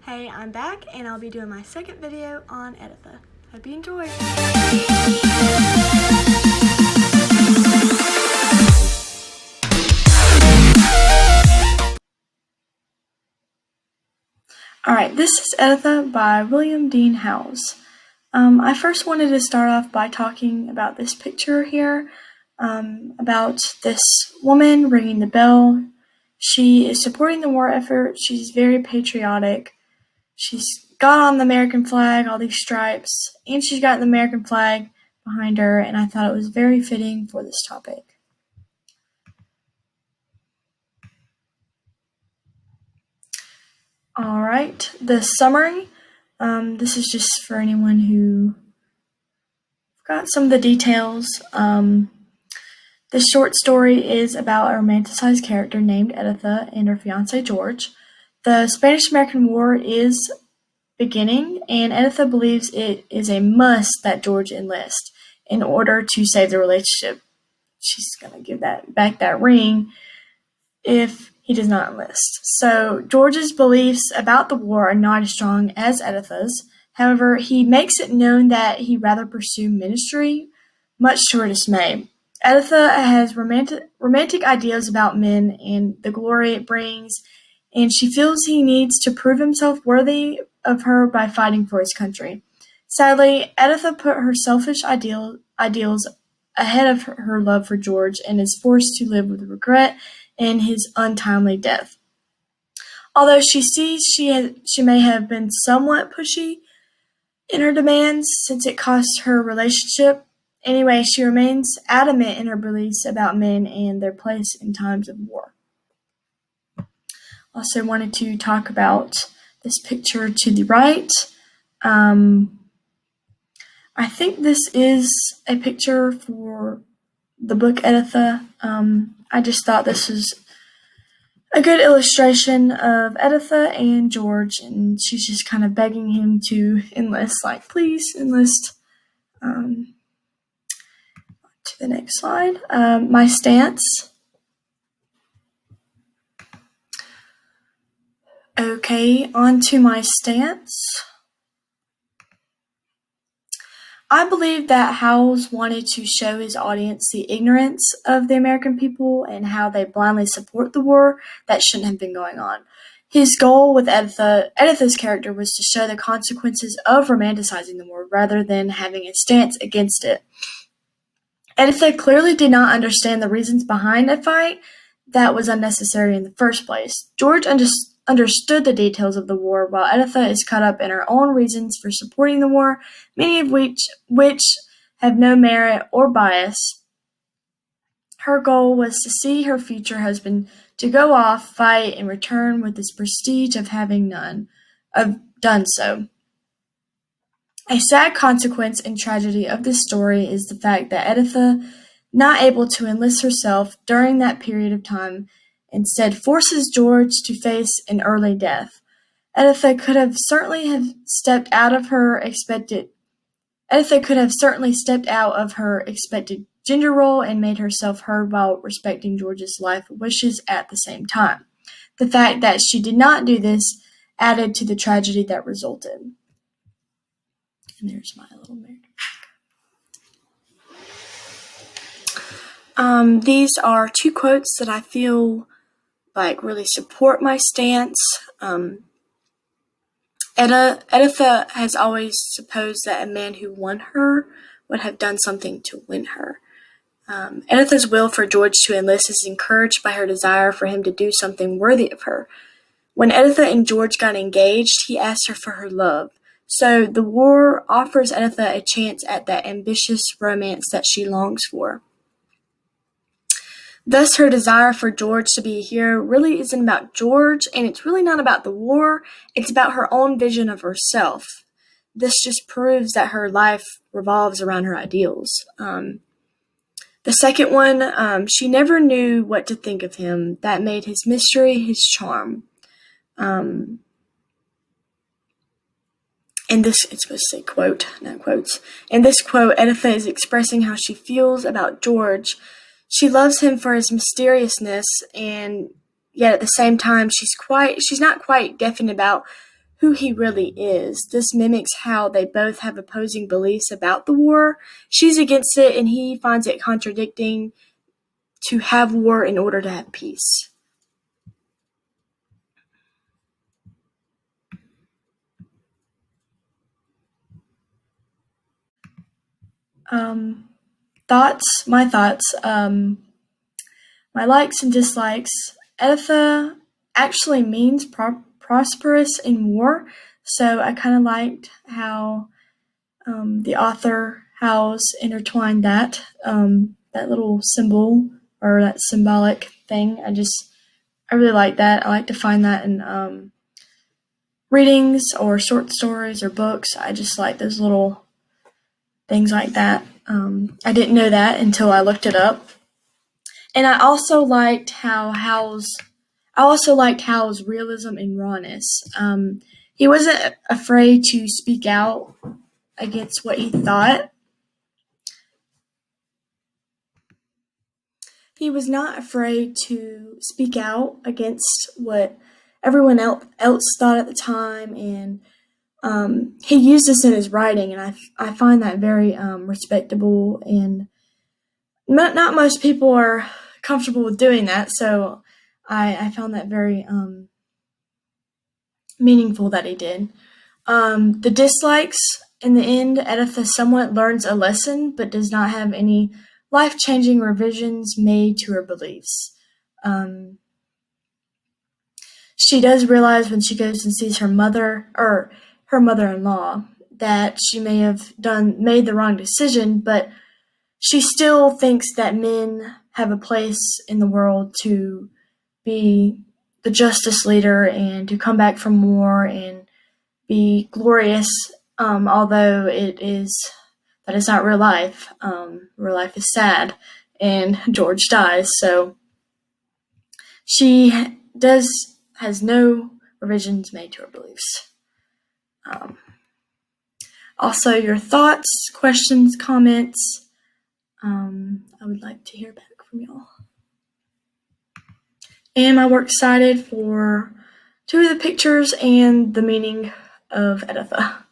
Hey, I'm back and I'll be doing my second video on Editha. Hope you enjoy. Alright, this is Editha by William Dean Howells. I first wanted to start off by talking about this picture here, about this woman ringing the bell. She is supporting the war effort. She's very patriotic. She's got on the American flag, all these stripes, and she's got the American flag behind her, and I thought it was very fitting for this topic. Alright, the summary. This is just for anyone who got some of the details. This short story is about a romanticized character named Editha and her fiancé George. The Spanish-American War is beginning, and Editha believes it is a must that George enlist in order to save the relationship. She's going to give back that ring if he does not enlist. So George's beliefs about the war are not as strong as Editha's. However, he makes it known that he'd rather pursue ministry, much to her dismay. Editha has romantic ideas about men and the glory it brings, and she feels he needs to prove himself worthy of her by fighting for his country. Sadly, Editha put her selfish ideals ahead of her love for George and is forced to live with regret in his untimely death. Although she sees she may have been somewhat pushy in her demands since it cost her relationship, anyway, she remains adamant in her beliefs about men and their place in times of war. Also wanted to talk about this picture to the right. I think this is a picture for the book Editha. I just thought this was a good illustration of Editha and George, and she's just kind of begging him to enlist, like, please enlist. To the next slide. My stance. Okay, on to my stance. I believe that Howells wanted to show his audience the ignorance of the American people and how they blindly support the war that shouldn't have been going on. His goal with Editha's character was to show the consequences of romanticizing the war rather than having a stance against it. Editha clearly did not understand the reasons behind a fight that was unnecessary in the first place. George understood the details of the war, while Editha is caught up in her own reasons for supporting the war, many of which have no merit or bias. Her goal was to see her future husband to go off, fight, and return with this prestige of having done so. A sad consequence and tragedy of this story is the fact that Editha, not able to enlist herself during that period of time, instead forces George to face an early death. Editha could have certainly stepped out of her expected gender role and made herself heard while respecting George's life wishes at the same time. The fact that she did not do this added to the tragedy that resulted. And there's my little American flag. These are two quotes that I feel like really support my stance. Editha has always supposed that a man who won her would have done something to win her. Editha's will for George to enlist is encouraged by her desire for him to do something worthy of her. When Editha and George got engaged, he asked her for her love. So the war offers Editha a chance at that ambitious romance that she longs for. Thus, her desire for George to be a hero really isn't about George, and it's really not about the war. It's about her own vision of herself. This just proves that her life revolves around her ideals. The second one, she never knew what to think of him. That made his mystery his charm. In this, it's supposed to say quote, not quotes. In this quote, Editha is expressing how she feels about George. She loves him for his mysteriousness, and yet at the same time, she's not quite definite about who he really is. This mimics how they both have opposing beliefs about the war. She's against it, and he finds it contradicting to have war in order to have peace. My thoughts, my likes and dislikes. Editha actually means prosperous in war, so I kind of liked how the author Howells intertwined that little symbol or that symbolic thing. I really like that. I like to find that in readings or short stories or books. I just like those little things like that. I didn't know that until I looked it up. And I also liked Howell's realism and rawness. He wasn't afraid to speak out against what he thought. He was not afraid to speak out against what everyone else thought at the time, and he used this in his writing, and I find that very respectable, and not most people are comfortable with doing that, so I found that very meaningful that he did. The dislikes, in the end, Editha somewhat learns a lesson, but does not have any life-changing revisions made to her beliefs. She does realize when she goes and sees her mother, or her mother-in-law, that she may have made the wrong decision, but she still thinks that men have a place in the world to be the justice leader and to come back from war and be glorious, although that is not real life. Real life is sad, and George dies, so she has no revisions made to her beliefs. Also, your thoughts, questions, comments. I would like to hear back from y'all. And my works cited for 2 of the pictures and the meaning of Editha.